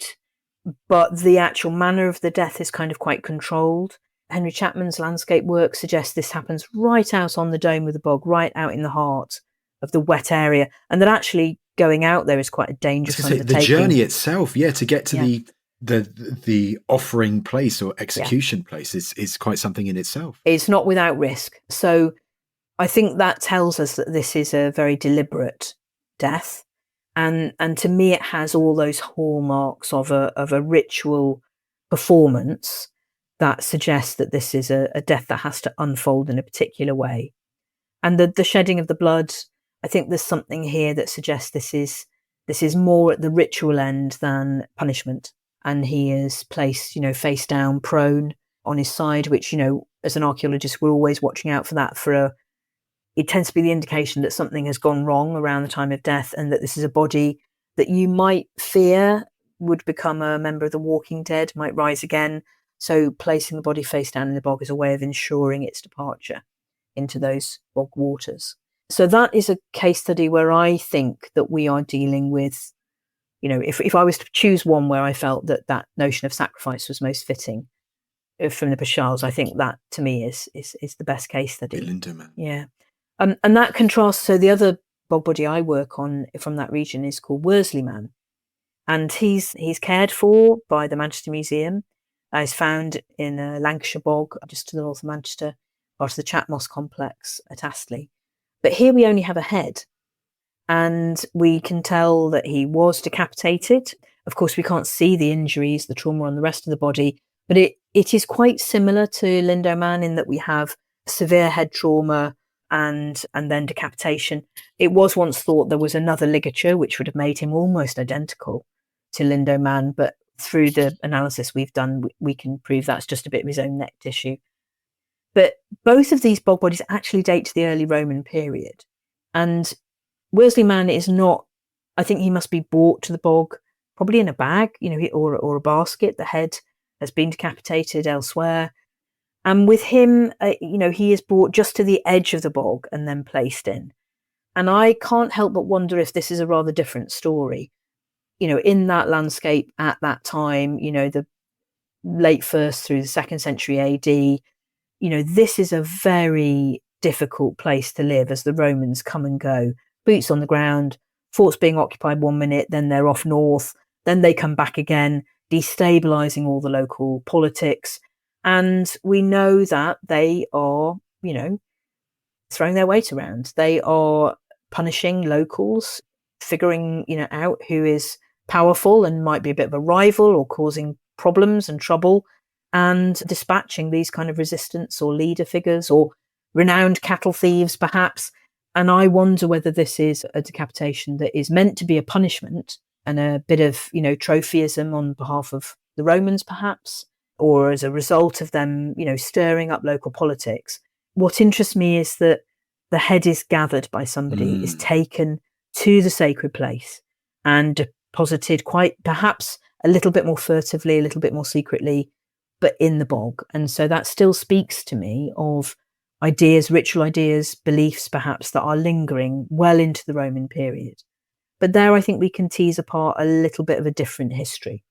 Speaker 2: but the actual manner of the death is kind of quite controlled. Henry Chapman's landscape work suggests this happens right out on the dome of the bog, right out in the heart of the wet area, and that actually going out there is quite a dangerous undertaking.
Speaker 3: The journey itself, to get to the offering place or execution place is quite something in itself.
Speaker 2: It's not without risk. So I think that tells us that this is a very deliberate death. And to me, it has all those hallmarks of a ritual performance. that suggests that this is a death that has to unfold in a particular way. And the shedding of the blood, I think there's something here that suggests this is more at the ritual end than punishment. And he is placed, face down, prone on his side, which, as an archaeologist, we're always watching out for that. It tends to be the indication that something has gone wrong around the time of death, and that this is a body that you might fear would become a member of the Walking Dead, might rise again. So placing the body face down in the bog is a way of ensuring its departure into those bog waters. So that is a case study where I think that we are dealing with, if I was to choose one where I felt that notion of sacrifice was most fitting from the Bashals, I think that to me is the best case study.
Speaker 3: Lindemann.
Speaker 2: Yeah. And that contrasts, so the other bog body I work on from that region is called Worsley Man. And he's cared for by the Manchester Museum. He's found in a Lancashire bog, just to the north of Manchester, part of the Chatmoss complex at Astley. But here we only have a head. And we can tell that he was decapitated. Of course, we can't see the injuries, the trauma on the rest of the body, but it is quite similar to Lindemann in that we have severe head trauma and then decapitation. It was once thought there was another ligature which would have made him almost identical to Lindemann, but through the analysis we've done, we can prove that's just a bit of his own neck tissue. But both of these bog bodies actually date to the early Roman period. And Worsley Man is not, I think he must be brought to the bog, probably in a bag, or a basket. The head has been decapitated elsewhere. And with him, he is brought just to the edge of the bog and then placed in. And I can't help but wonder if this is a rather different story. In that landscape at that time, the late 1st through the 2nd century AD, this is a very difficult place to live as the Romans come and go. Boots on the ground, forts being occupied 1 minute, then they're off north, then they come back again, destabilizing all the local politics. And we know that they are, throwing their weight around. They are punishing locals, figuring, out who is powerful and might be a bit of a rival or causing problems and trouble, and dispatching these kind of resistance or leader figures or renowned cattle thieves, perhaps. And I wonder whether this is a decapitation that is meant to be a punishment and a bit of, trophyism on behalf of the Romans, perhaps, or as a result of them, stirring up local politics. What interests me is that the head is gathered by somebody, is taken to the sacred place and deposited quite perhaps a little bit more furtively, a little bit more secretly, but in the bog. And so that still speaks to me of ideas, ritual ideas, beliefs perhaps that are lingering well into the Roman period. But there I think we can tease apart a little bit of a different history.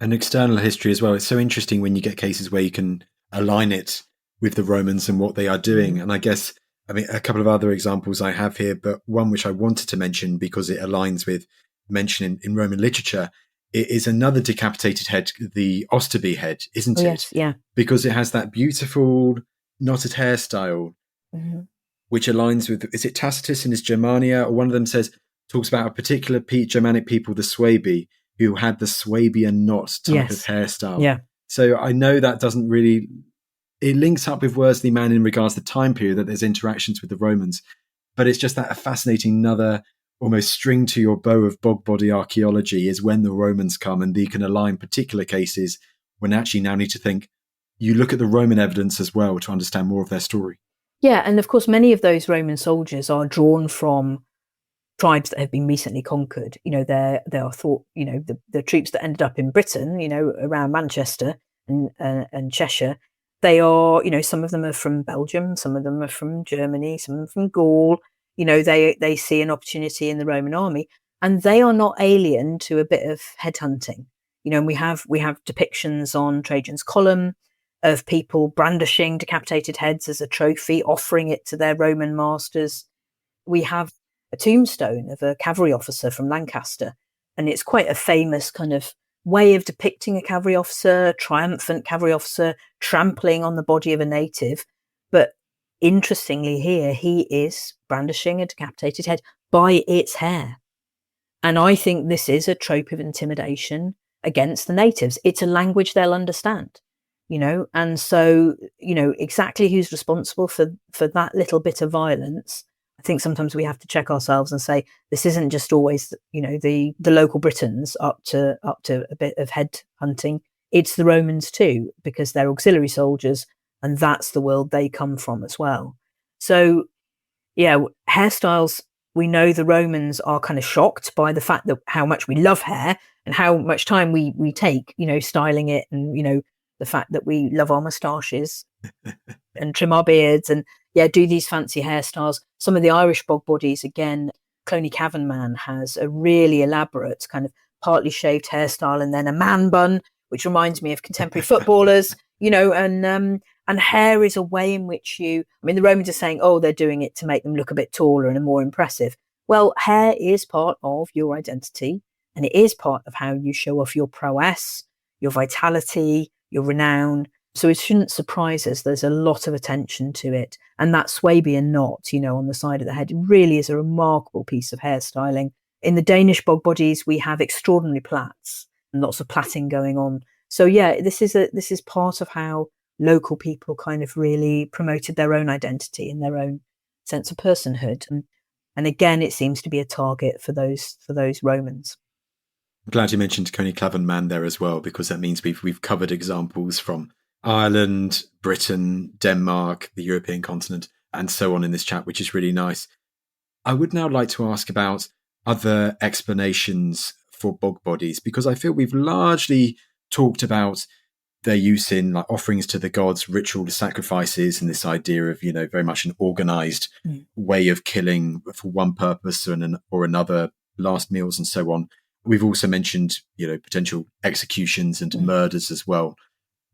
Speaker 3: An external history as well. It's so interesting when you get cases where you can align it with the Romans and what they are doing. And I guess, a couple of other examples I have here, but one which I wanted to mention because it aligns with mention in Roman literature, it is another decapitated head, the Osterby head, isn't it?
Speaker 2: Yes, yeah.
Speaker 3: Because it has that beautiful knotted hairstyle, which aligns with, is it Tacitus in his Germania? Or one of them talks about a particular Germanic people, the Swabi, who had the Swabian knot type of hairstyle.
Speaker 2: Yeah.
Speaker 3: So I know that doesn't really, it links up with Worsley Man in regards to the time period that there's interactions with the Romans, but it's just that a fascinating another almost string to your bow of bog body archaeology is when the Romans come, and you can align particular cases when actually now need to think, you look at the Roman evidence as well to understand more of their story.
Speaker 2: Yeah, and of course many of those Roman soldiers are drawn from tribes that have been recently conquered. They are thought, the troops that ended up in Britain, around Manchester and Cheshire, they are, some of them are from Belgium, some of them are from Germany, some of them from Gaul. They see an opportunity in the Roman army, and they are not alien to a bit of headhunting. And we have depictions on Trajan's column of people brandishing decapitated heads as a trophy, offering it to their Roman masters. We have a tombstone of a cavalry officer from Lancaster, and it's quite a famous kind of way of depicting a cavalry officer, triumphant cavalry officer trampling on the body of a native. But interestingly here, he is brandishing a decapitated head by its hair. And I think this is a trope of intimidation against the natives. It's a language they'll understand. and so, exactly who's responsible for that little bit of violence. I think sometimes we have to check ourselves and say, this isn't just always, the local Britons up to a bit of head hunting. It's the Romans too, because they're auxiliary soldiers, and that's the world they come from as well. So, yeah, hairstyles, we know the Romans are kind of shocked by the fact that how much we love hair and how much time we take, styling it, and, the fact that we love our moustaches and trim our beards and, do these fancy hairstyles. Some of the Irish bog bodies, again, Cloney Cavan man has a really elaborate kind of partly shaved hairstyle and then a man bun, which reminds me of contemporary footballers, and hair is a way in which the Romans are saying, oh, they're doing it to make them look a bit taller and more impressive. Well, hair is part of your identity, and it is part of how you show off your prowess, your vitality, your renown. So it shouldn't surprise us. There's a lot of attention to it. And that Swabian knot, on the side of the head, it really is a remarkable piece of hairstyling. In the Danish bog bodies, we have extraordinary plaits and lots of plaiting going on. So this is part of how local people kind of really promoted their own identity and their own sense of personhood. And again, it seems to be a target for those Romans.
Speaker 3: I'm glad you mentioned Cloney Cavan man there as well, because that means we've covered examples from Ireland, Britain, Denmark, the European continent, and so on in this chat, which is really nice. I would now like to ask about other explanations for bog bodies, because I feel we've largely talked about their use in like offerings to the gods, ritual sacrifices, and this idea of, very much an organized way of killing for one purpose or another, last meals and so on. We've also mentioned, potential executions and murders as well.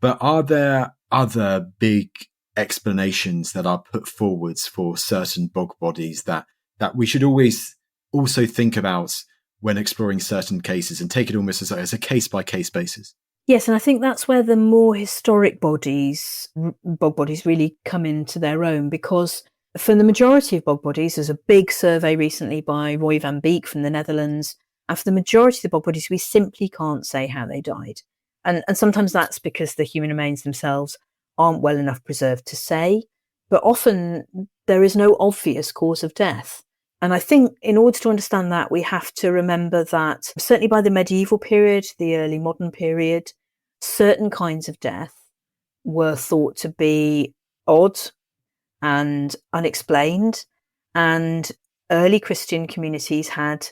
Speaker 3: But are there other big explanations that are put forwards for certain bog bodies that we should always also think about when exploring certain cases and take it almost as a case-by-case basis?
Speaker 2: Yes, and I think that's where the more historic bog bodies really come into their own, because for the majority of bog bodies, there's a big survey recently by Roy van Beek from the Netherlands, and for the majority of the bog bodies, we simply can't say how they died. And sometimes that's because the human remains themselves aren't well enough preserved to say, but often there is no obvious cause of death. And I think in order to understand that, we have to remember that certainly by the medieval period, the early modern period, certain kinds of death were thought to be odd and unexplained. And early Christian communities had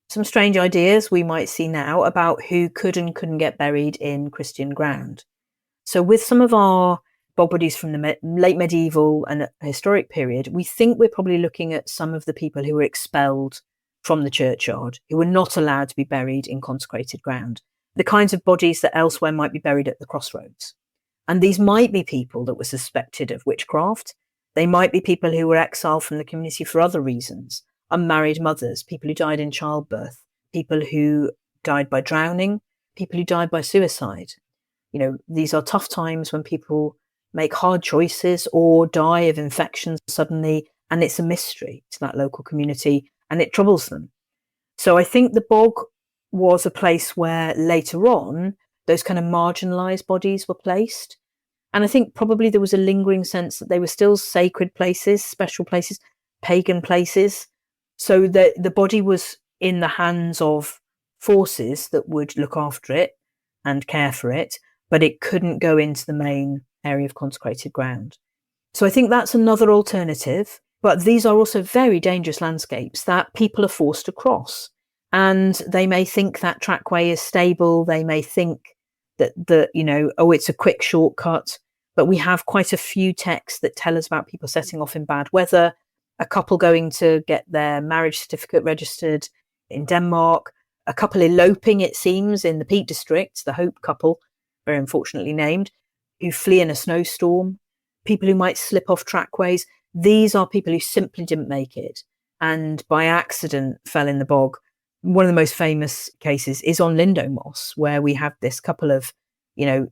Speaker 2: some strange ideas we might see now about who could and couldn't get buried in Christian ground. So with some of our bog bodies from the late medieval and historic period, we think we're probably looking at some of the people who were expelled from the churchyard, who were not allowed to be buried in consecrated ground, the kinds of bodies that elsewhere might be buried at the crossroads. And these might be people that were suspected of witchcraft. They might be people who were exiled from the community for other reasons, unmarried mothers, people who died in childbirth, people who died by drowning, people who died by suicide. These are tough times when people make hard choices or die of infections suddenly, and it's a mystery to that local community and it troubles them. So I think the bog was a place where later on those kind of marginalized bodies were placed. And I think probably there was a lingering sense that they were still sacred places, special places, pagan places. So the body was in the hands of forces that would look after it and care for it, but it couldn't go into the main area of consecrated ground. So I think that's another alternative. But these are also very dangerous landscapes that people are forced to cross. And they may think that trackway is stable. They may think that it's a quick shortcut. But we have quite a few texts that tell us about people setting off in bad weather, a couple going to get their marriage certificate registered in Denmark, a couple eloping, it seems, in the Peat district, the Hope couple, very unfortunately named, who flee in a snowstorm, people who might slip off trackways. These are people who simply didn't make it and by accident fell in the bog. One of the most famous cases is on Lindo Moss, where we have this couple of,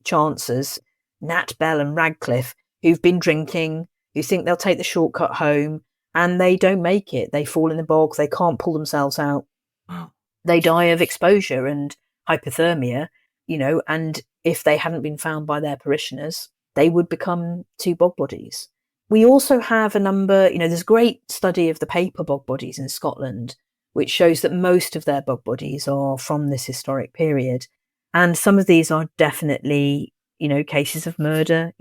Speaker 2: chancers, Nat Bell and Radcliffe, who've been drinking, who think they'll take the shortcut home, and they don't make it. They fall in the bog. They can't pull themselves out.
Speaker 3: Wow.
Speaker 2: They die of exposure and hypothermia, and if they hadn't been found by their parishioners, they would become 2 bog bodies. We also have a number, there's a great study of the paper bog bodies in Scotland, which shows that most of their bog bodies are from this historic period. And some of these are definitely, cases of murder.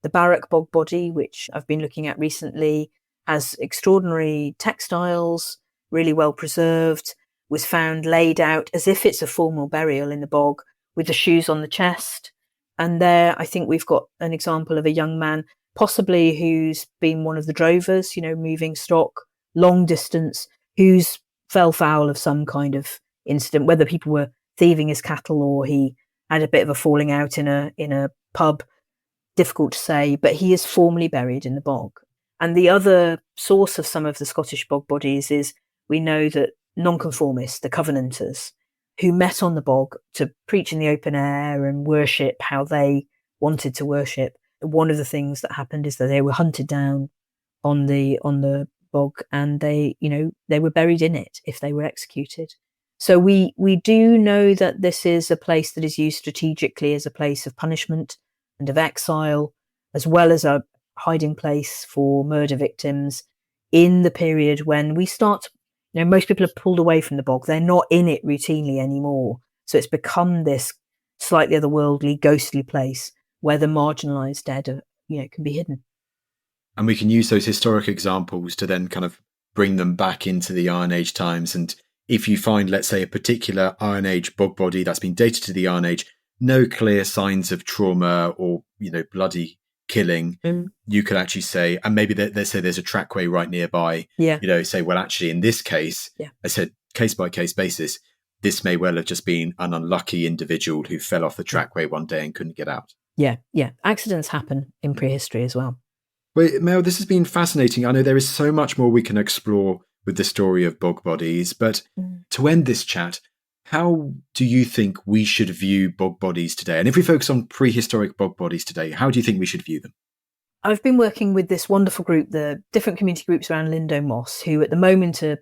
Speaker 2: The Barrack bog body, which I've been looking at recently, has extraordinary textiles, really well preserved, was found laid out as if it's a formal burial in the bog with the shoes on the chest. And there, I think we've got an example of a young man, possibly who's been one of the drovers, moving stock long distance, who's fell foul of some kind of incident, whether people were thieving his cattle or he had a bit of a falling out in a pub. Difficult to say, but he is formally buried in the bog. And the other source of some of the Scottish bog bodies is we know that nonconformists, the Covenanters, who met on the bog to preach in the open air and worship how they wanted to worship. One of the things that happened is that they were hunted down on the bog, and they were buried in it if they were executed. So we do know that this is a place that is used strategically as a place of punishment and of exile, as well as a hiding place for murder victims in the period when we start, most people have pulled away from the bog. They're not in it routinely anymore. So it's become this slightly otherworldly, ghostly place where the marginalised dead are, can be hidden.
Speaker 3: And we can use those historic examples to then kind of bring them back into the Iron Age times. And if you find, let's say, a particular Iron Age bog body that's been dated to the Iron Age, no clear signs of trauma or, bloody killing, you could actually say, and maybe they say there's a trackway right nearby, say, well, actually, in this case, I said case by case basis, this may well have just been an unlucky individual who fell off the trackway one day and couldn't get out.
Speaker 2: Yeah. Accidents happen in prehistory as well.
Speaker 3: Well, Mel, this has been fascinating. I know there is so much more we can explore with the story of bog bodies, but to end this chat, how do you think we should view bog bodies today? And if we focus on prehistoric bog bodies today, how do you think we should view them?
Speaker 2: I've been working with this wonderful group, the different community groups around Lindo Moss, who at the moment are,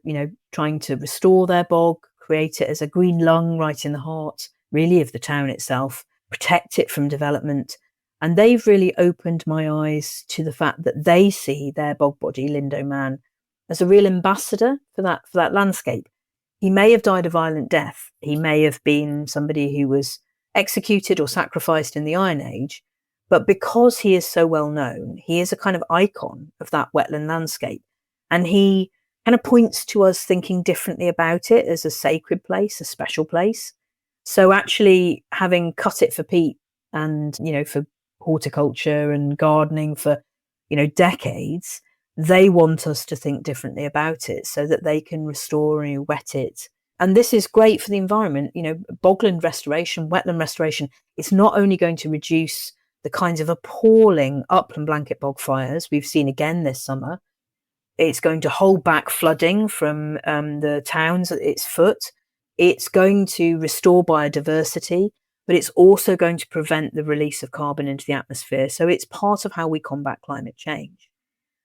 Speaker 2: trying to restore their bog, create it as a green lung right in the heart, really, of the town itself, protect it from development. And they've really opened my eyes to the fact that they see their bog body, Lindo Man, as a real ambassador for that landscape. He may have died a violent death. He may have been somebody who was executed or sacrificed in the Iron Age. But because he is so well known, he is a kind of icon of that wetland landscape. And he kind of points to us thinking differently about it as a sacred place, a special place. So actually having cut it for peat and, for horticulture and gardening for, decades, they want us to think differently about it so that they can restore and wet it. And this is great for the environment. Bogland restoration, wetland restoration, it's not only going to reduce the kinds of appalling upland blanket bog fires we've seen again this summer. It's going to hold back flooding from the towns at its foot. It's going to restore biodiversity, but it's also going to prevent the release of carbon into the atmosphere. So it's part of how we combat climate change.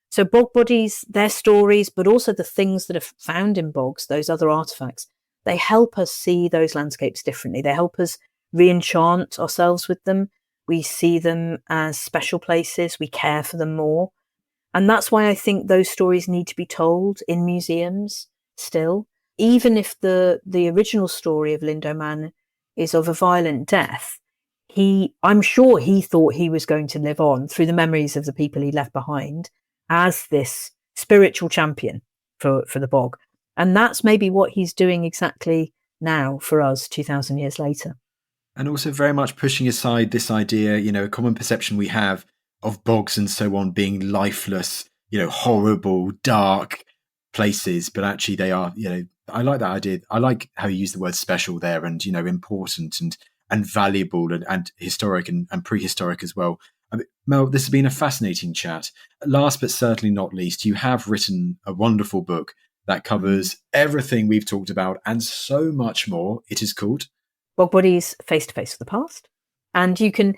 Speaker 2: So bog bodies, their stories, but also the things that are found in bogs, those other artefacts, they help us see those landscapes differently. They help us re-enchant ourselves with them. We see them as special places. We care for them more. And that's why I think those stories need to be told in museums still. Even if the original story of Lindo Man is of a violent death, I'm sure he thought he was going to live on through the memories of the people he left behind as this spiritual champion for the bog. And that's maybe what he's doing exactly now for us 2,000 years later.
Speaker 3: And also very much pushing aside this idea, a common perception we have of bogs and so on being lifeless, horrible, dark places, but actually they are, I like that idea. I like how you use the word special there and, important and valuable and historic and prehistoric as well. I mean, Mel, this has been a fascinating chat. Last but certainly not least, you have written a wonderful book that covers everything we've talked about and so much more. It is called
Speaker 2: Bog Bodies, Face to Face with the Past. And you can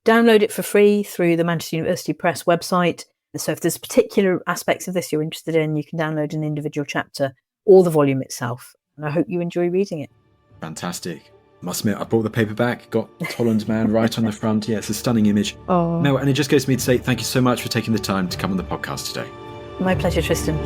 Speaker 2: download it for free through the Manchester University Press website. So if there's particular aspects of this you're interested in, you can download an individual chapter or the volume itself. And I hope you enjoy reading it.
Speaker 3: Fantastic. Must admit, I bought the paperback, got Holland Man right on the front. Yeah, it's a stunning image.
Speaker 2: Oh,
Speaker 3: No, and it just goes to me to say thank you so much for taking the time to come on the podcast today.
Speaker 2: my pleasure, Tristan.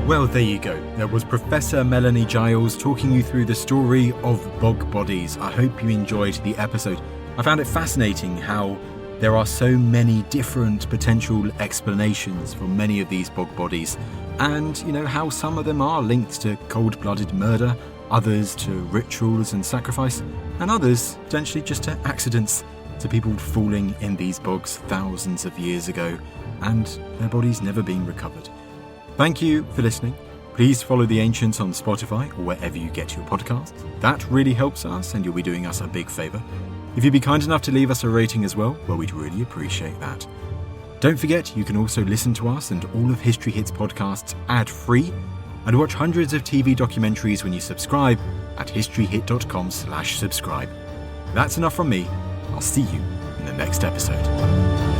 Speaker 1: Well, there you go. That was Professor Melanie Giles talking you through the story of Bog Bodies. I hope you enjoyed the episode. I found it fascinating how there are so many different potential explanations for many of these bog bodies, and how some of them are linked to cold-blooded murder, others to rituals and sacrifice, and others potentially just to accidents, to people falling in these bogs thousands of years ago and their bodies never being recovered. Thank you for listening. Please follow The Ancients on Spotify or wherever you get your podcasts. That really helps us, and you'll be doing us a big favour. If you'd be kind enough to leave us a rating as well, we'd really appreciate that. Don't forget, you can also listen to us and all of History Hits podcasts ad-free, and watch hundreds of TV documentaries when you subscribe at historyhit.com/subscribe. That's enough from me. I'll see you in the next episode.